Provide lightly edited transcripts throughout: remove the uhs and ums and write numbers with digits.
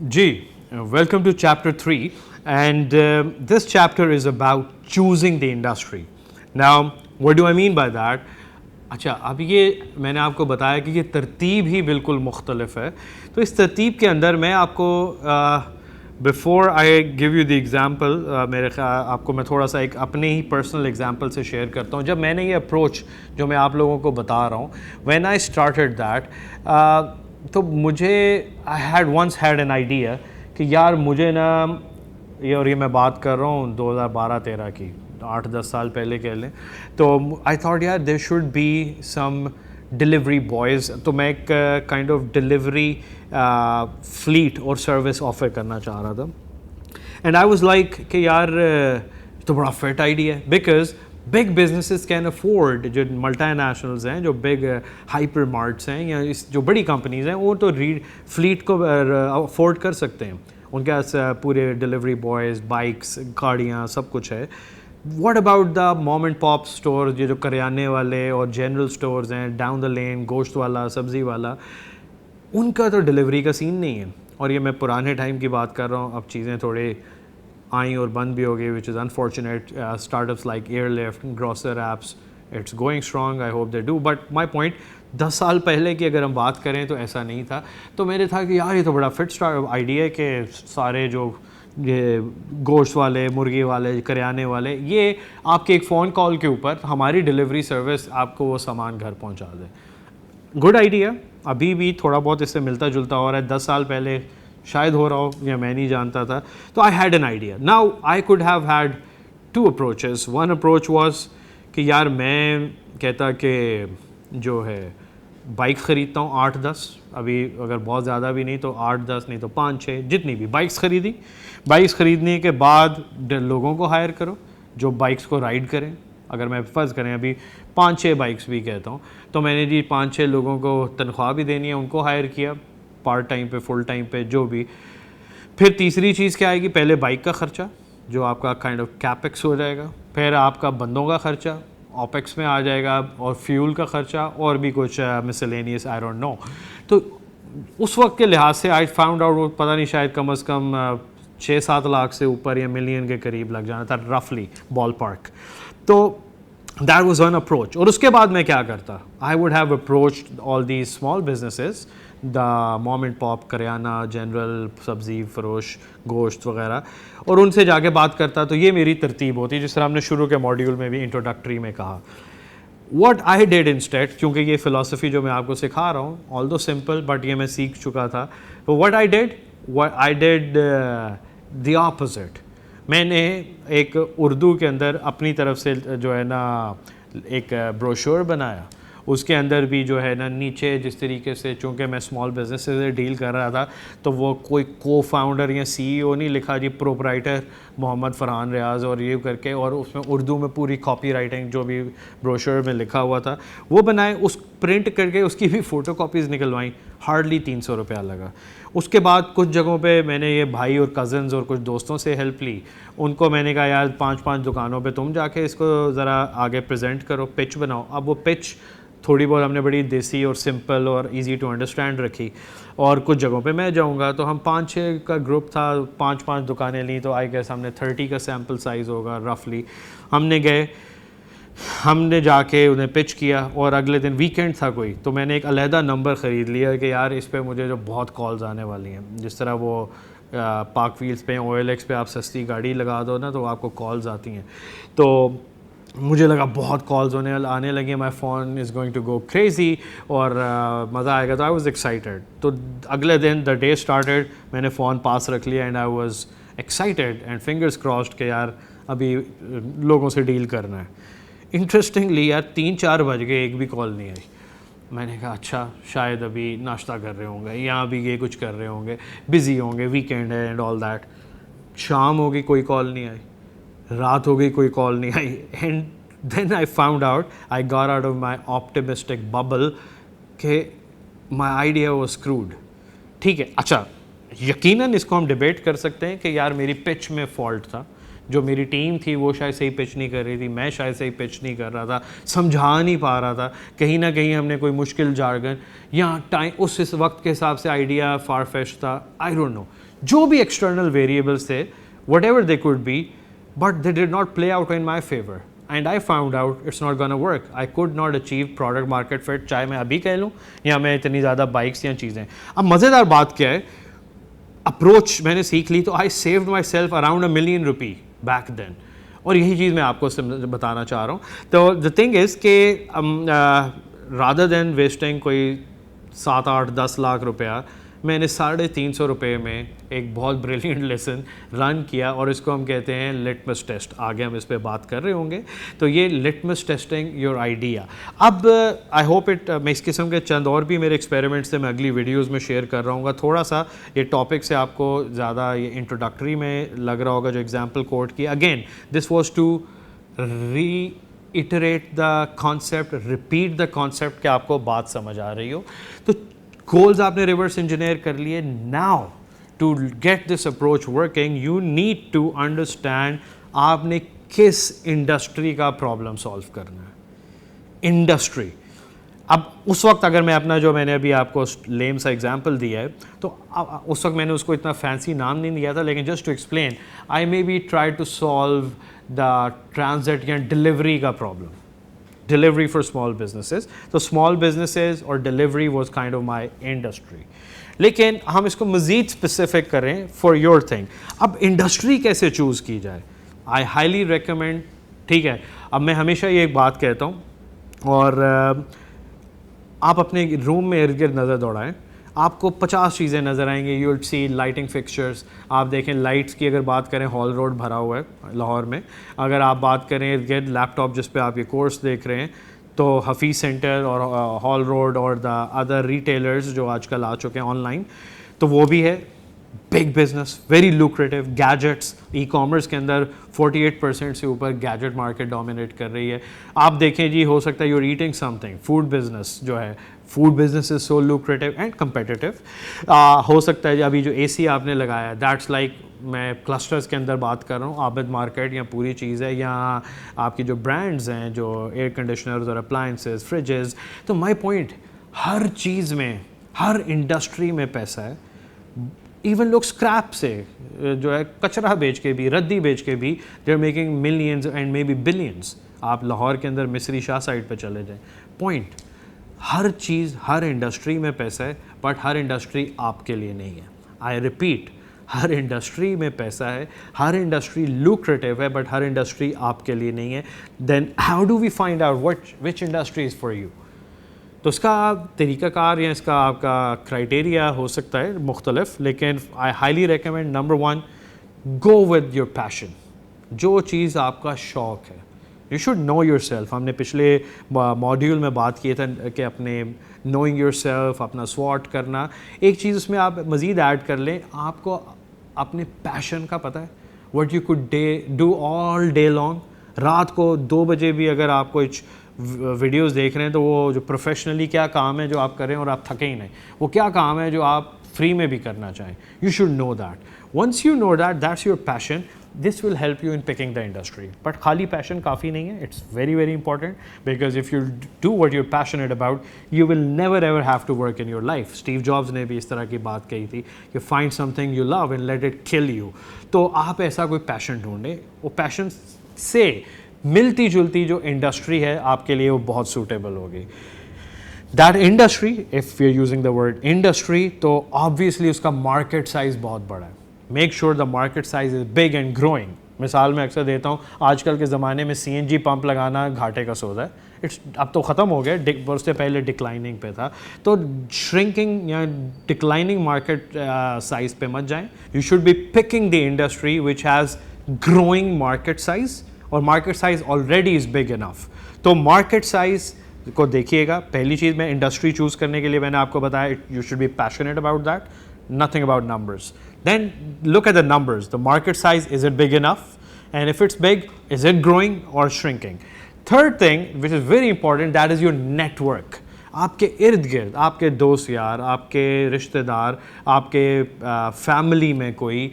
Ji, welcome to chapter 3, and this chapter is about choosing the industry. Now, what do I mean by that? अच्छा, अब ये मैंने आपको बताया कि ये तरतीब ही बिल्कुल मुख्तलिफ है। तो इस तरतीब के अंदर मैं आपको before I give you the example मेरे आपको मैं थोड़ा सा एक अपने ही पर्सनल एग्ज़ाम्पल से शेयर करता हूँ। जब मैंने ये अप्रोच जो मैं आप लोगों को बता रहा हूँ, व्हेन आई स्टार्टेड दैट, तो मुझे I had once had an idea कि यार मुझे ना ये मैं बात कर रहा हूँ 2012-13 की, 8-10 साल पहले कह लें। तो आई थॉट यार there should be some delivery boys, तो मैं एक काइंड ऑफ डिलीवरी फ्लीट और सर्विस ऑफर करना चाह रहा था। एंड आई वाज लाइक कि यार तो बड़ा फिट आइडिया है, because big businesses can afford, जो मल्टीनेशनल्स हैं, जो बिग हाइपर मार्ट्स हैं या जो बड़ी कंपनीज हैं, वो तो फ्लीट को अफोर्ड कर सकते हैं। उनके पास पूरे डिलीवरी बॉयज़, बाइक्स, गाड़ियाँ, सब कुछ है। What about the mom and pop store, ये जो करियाने वाले और जनरल स्टोर्स हैं डाउन द लेन, गोश्त वाला, सब्ज़ी वाला, उनका तो डिलीवरी का सीन नहीं है। और ये मैं पुराने टाइम की बात कर रहा हूँ, अब चीज़ें थोड़े आई और बंद भी हो गई, which is unfortunate. Startups like airlift, grocer apps, it's going strong, I hope they do. But my point, 10 साल पहले की अगर हम बात करें तो ऐसा नहीं था। तो मेरे था कि यार ये तो बड़ा फिट स्टार्ट आइडिया है कि सारे जो ये गोश्त वाले, मुर्गी वाले, करियाने वाले, ये आपके एक फ़ोन कॉल के ऊपर हमारी डिलीवरी सर्विस आपको वो सामान घर पहुंचा दे। गुड आइडिया, अभी भी थोड़ा बहुत इससे मिलता जुलता हो रहा है। 10 साल पहले शायद हो रहा हो या मैं नहीं जानता था। तो I had an idea. Now I could have had two approaches. One approach was कि यार मैं कहता कि जो है बाइक ख़रीदता हूँ 8-10, अभी अगर बहुत ज़्यादा भी नहीं तो 8-10, नहीं तो 5-6, जितनी भी बाइक्स ख़रीदी। बाइक्स ख़रीदने के बाद लोगों को हायर करो जो बाइक्स को राइड करें। अगर मैं फ़र्ज़ करें अभी 5-6 बाइक्स भी कहता हूँ, तो मैंने जी 5-6 लोगों को तनख्वाह भी देनी है, उनको हायर किया पार्ट टाइम पे, फुल टाइम पे, जो भी। फिर तीसरी चीज़ क्या आएगी, पहले बाइक का ख़र्चा जो आपका काइंड ऑफ कैपेक्स हो जाएगा, फिर आपका बंदों का ख़र्चा ऑपेक्स में आ जाएगा, और फ्यूल का ख़र्चा, और भी कुछ मिसलेनियस, आई डोंट नो। तो उस वक्त के लिहाज से आई फाउंड आउट, पता नहीं शायद कम अज़ कम 6-7 लाख से ऊपर या मिलियन के करीब लग जाना था, रफली बॉल पार्क। तो दैट वाज वन अप्रोच। और उसके बाद मैं क्या करता, I would have approached all these small businesses, the mom and pop, kirana, general, सब्ज़ी फरोश, गोश्त वगैरह, और उनसे जाके बात करता। तो ये मेरी तरतीब होती, जिस तरह हमने शुरू के मॉड्यूल में भी इंट्रोडक्टरी में कहा। What I did instead, क्योंकि ये फ़िलासफ़ी जो मैं आपको सिखा रहा हूँ, although simple, but ये मैं सीख चुका था। तो what I did the opposite। मैंने एक उर्दू के अंदर अपनी तरफ से जो है ना एक ब्रोशर बनाया। उसके अंदर भी जो है ना नीचे जिस तरीके से, चूँकि मैं स्मॉल बिजनेस से डील कर रहा था, तो वो कोई को फाउंडर या सीईओ नहीं लिखा जी, प्रोपराइटर मोहम्मद फरहान रियाज और ये करके, और उसमें उर्दू में पूरी कॉपी राइटिंग जो भी ब्रोशर में लिखा हुआ था वो बनाए, उस प्रिंट करके उसकी भी फ़ोटो कॉपीज़ निकलवाई। हार्डली 300 रुपया लगा। उसके बाद कुछ जगहों पे मैंने ये भाई और कज़न्स और कुछ दोस्तों से हेल्प ली। उनको मैंने कहा यार 5-5 दुकानों पे तुम जाके इसको ज़रा आगे प्रेजेंट करो, पिच बनाओ। अब वो पिच थोड़ी बहुत हमने बड़ी देसी और सिंपल और इजी टू अंडरस्टैंड रखी। और कुछ जगहों पे मैं जाऊंगा, तो हम 5-6 का ग्रुप था, 5-5 दुकानें ली, तो आई गेस हमने 30 का सैम्पल साइज़ होगा रफली। हमने गए, हमने जाके उन्हें पिच किया, और अगले दिन वीकेंड था कोई, तो मैंने एक अलहदा नंबर ख़रीद लिया कि यार इस पे मुझे जो बहुत कॉल्स आने वाली हैं, जिस तरह वो पार्क व्हील्स पे, OLX पे आप सस्ती गाड़ी लगा दो ना तो आपको कॉल्स आती हैं। तो मुझे लगा बहुत कॉल्स आने लगे, my phone is going to go crazy, और मज़ा आएगा। तो आई वाज एक्साइटेड। तो अगले दिन द डे स्टार्टेड, मैंने फ़ोन पास रख लिया, and I was excited and fingers crossed कि यार अभी लोगों से डील करना है। इंटरेस्टिंगली यार 3-4 बज गए, एक भी कॉल नहीं आई। मैंने कहा अच्छा, शायद अभी नाश्ता कर रहे होंगे या अभी ये कुछ कर रहे होंगे, बिज़ी होंगे, वीकेंड है एंड ऑल दैट। शाम हो गई, कोई कॉल नहीं आई। रात हो गई, कोई कॉल नहीं आई। And then I found out, I got out of my optimistic bubble कि माई आइडिया वाज स्क्रूड। ठीक है, अच्छा, यकीनन इसको हम डिबेट कर सकते हैं कि यार मेरी पिच में फॉल्ट था, जो मेरी टीम थी वो शायद सही पिच नहीं कर रही थी, मैं शायद सही पिच नहीं कर रहा था, समझा नहीं पा रहा था, कहीं ना कहीं हमने कोई मुश्किल जार्गन या टाइम उस वक्त के हिसाब से आइडिया फारफेच था, आई डोंट नो, जो भी एक्सटर्नल वेरिएबल्स थे, what ever they could be, but they did not play out in my favour and I found out it's not gonna work. I could not achieve product market fit, चाहे मैं अभी कह लूँ या मैं इतनी ज़्यादा बाइक्स या चीज़ें. अब मज़ेदार बात क्या है, अप्रोच मैंने सीख ली तो I saved myself around ₹1 million back then. और यही चीज़ मैं आपको बताना चाह रहा हूँ. तो द थिंग इज़ के रादर देन वेस्टिंग कोई 7, 8, 10 लाख रुपया, मैंने ₹350 में एक बहुत ब्रिलियंट लेसन रन किया और इसको हम कहते हैं लिटमस टेस्ट. आगे हम इस पे बात कर रहे होंगे. तो ये लिटमस टेस्टिंग योर आइडिया. अब आई होप इट, मैं इस किस्म के चंद और भी मेरे एक्सपेरिमेंट्स से मैं अगली वीडियोस में शेयर कर रहा हूँ. थोड़ा सा ये टॉपिक से आपको ज़्यादा ये इंट्रोडक्टरी में लग रहा होगा जो एग्जाम्पल कोट किया. Again this was to reiterate the concept, repeat the concept कि आपको बात समझ आ रही हो. तो गोल्स आपने रिवर्स इंजीनियर कर लिए. Now to get this approach working you need to understand आपने किस इंडस्ट्री का प्रॉब्लम सॉल्व करना है. इंडस्ट्री. अब उस वक्त अगर मैं अपना जो मैंने अभी आपको लेम सा एग्जांपल दिया है तो उस वक्त मैंने उसको इतना फैंसी नाम नहीं दिया था, लेकिन just to explain I may be try to solve the transit या डिलीवरी का problem. Delivery for small businesses. So small businesses और delivery was kind of my industry. लेकिन हम इसको मज़ीद स्पेसिफिक करें for your thing. अब इंडस्ट्री कैसे चूज़ की जाए? I highly recommend. ठीक है, अब मैं हमेशा ये एक बात कहता हूँ और आप अपने रूम में इर्द गिर्द नज़र दौड़ाएं, आपको 50 चीज़ें नज़र आएंगी. You will see lighting fixtures. आप देखें लाइट्स की अगर बात करें, हॉल रोड भरा हुआ है लाहौर में. अगर आप बात करें इर्द गिर्द लैपटॉप जिस पे आप ये कोर्स देख रहे हैं, तो हफीज़ सेंटर और हॉल रोड और द अदर रिटेलर्स जो आजकल आ चुके हैं ऑनलाइन, तो वो भी है. Big business, very lucrative. Gadgets, e commerce के अंदर 48% से ऊपर गैजेट मार्केट डोमिनेट कर रही है. आप देखें जी, हो सकता है you're eating something. Food business जो है, food business is so lucrative and competitive. हो सकता है अभी जो एसी आपने लगाया, दैट्स लाइक मैं क्लस्टर्स के अंदर बात कर रहा हूँ, आबिद मार्केट या पूरी चीज़ है, या आपकी जो ब्रांड्स हैं जो एयर कंडीशनर्स और अप्लायंसेस, फ्रिजेस. तो माई पॉइंट, हर चीज़ में, हर इंडस्ट्री में पैसा है. इवन लोग स्क्रैप से जो है कचरा बेच के भी, रद्दी बेच के भी, they are making millions and may be billions. आप लाहौर के अंदर मिस्री शाह साइड पे चले जाएं. पॉइंट, हर चीज़, हर इंडस्ट्री में पैसा है, बट हर इंडस्ट्री आपके लिए नहीं है. आई रिपीट, हर इंडस्ट्री में पैसा है, हर इंडस्ट्री लुक्रेटिव है, बट हर इंडस्ट्री आपके लिए नहीं है. Then how do we find out which industry is for you? तो इसका तरीक़ाकार या इसका आपका क्राइटेरिया हो सकता है मुख्तलिफ, लेकिन आई highly recommend number 1, go with your passion. जो चीज़ आपका शौक़ है, you should know your self. हमने पिछले मॉड्यूल में बात किए थे कि अपने नोइंग योर सेल्फ, अपना स्वॉट करना. एक चीज़ उसमें आप मज़ीद ऐड कर लें, आपको अपने पैशन का पता है. What you could do all day long. रात को 2 बजे भी अगर आप कोई वीडियोस देख रहे हैं, तो वो जो प्रोफेशनली क्या काम है जो आप करें और आप थके ही नहीं, वो क्या काम है जो आप फ्री में भी करना चाहें. You should know that. Once you know that, that's your passion, this will help you in picking the industry. But खाली पैशन काफ़ी नहीं है. It's very very important, because if you do what you're passionate about, you will never ever have to work in your life. Steve Jobs ने भी इस तरह की बात कही थी कि find something you love and let it kill you. तो आप ऐसा कोई पैशन ढूंढें, वो पैशन से मिलती जुलती जो इंडस्ट्री है आपके लिए वो बहुत सूटेबल होगी. That industry, if you are using the word industry, तो ऑब्वियसली उसका मार्केट साइज़ बहुत बड़ा है. Make sure the market size is big and growing. मिसाल मैं अक्सर देता हूँ, आजकल के ज़माने में CNG पंप लगाना घाटे का सौदा है. इट्स अब तो ख़त्म हो गया, उससे पहले डिक्लाइनिंग पे था. तो श्रिंकिंग या डिक्लाइनिंग मार्केट साइज़ पे मत जाएं. You should be picking the industry which has growing market size, और market size already is big enough. तो मार्केट साइज को देखिएगा. पहली चीज़, मैं इंडस्ट्री चूज़ करने के लिए मैंने आपको बताया, you should be passionate about that, nothing about numbers. Then look at the numbers. The market size, is it big enough? And if it's big, is it growing or shrinking? Third thing, which is very important, that is your network. आपके इर्द गिर्द, आपके दोस्त यार, आपके रिश्तेदार, आपके family में कोई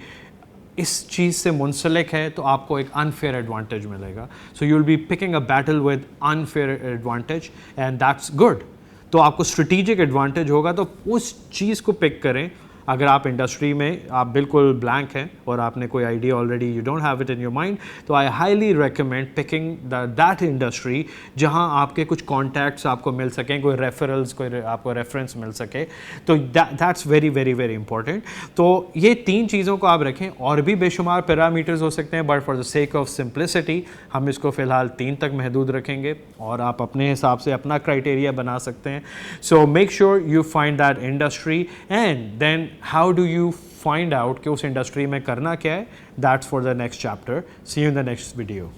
इस चीज़ से मुंसलिक है तो आपको एक अनफेयर एडवांटेज मिलेगा. So you will be picking a battle with unfair advantage and that's good. तो आपको स्ट्रेटेजिक एडवांटेज होगा तो उस चीज़ को पिक करें. अगर आप इंडस्ट्री में आप बिल्कुल ब्लैंक हैं और आपने कोई idea already you don't have it in your mind, तो I highly recommend picking that industry जहां आपके कुछ कॉन्टैक्ट्स आपको मिल सकें, कोई रेफरल्स, कोई आपको रेफरेंस मिल सके. तो that's very very very important. तो ये 3 चीज़ों को आप रखें. और भी बेशुमार पैरामीटर्स हो सकते हैं, but for the sake of simplicity हम इसको फ़िलहाल 3 तक महदूद रखेंगे और आप अपने हिसाब से अपना क्राइटेरिया बना सकते हैं. So make sure you find that industry and then how do you find out कि उस इंडस्ट्री में करना क्या है. That's for the next chapter. See you in the next video.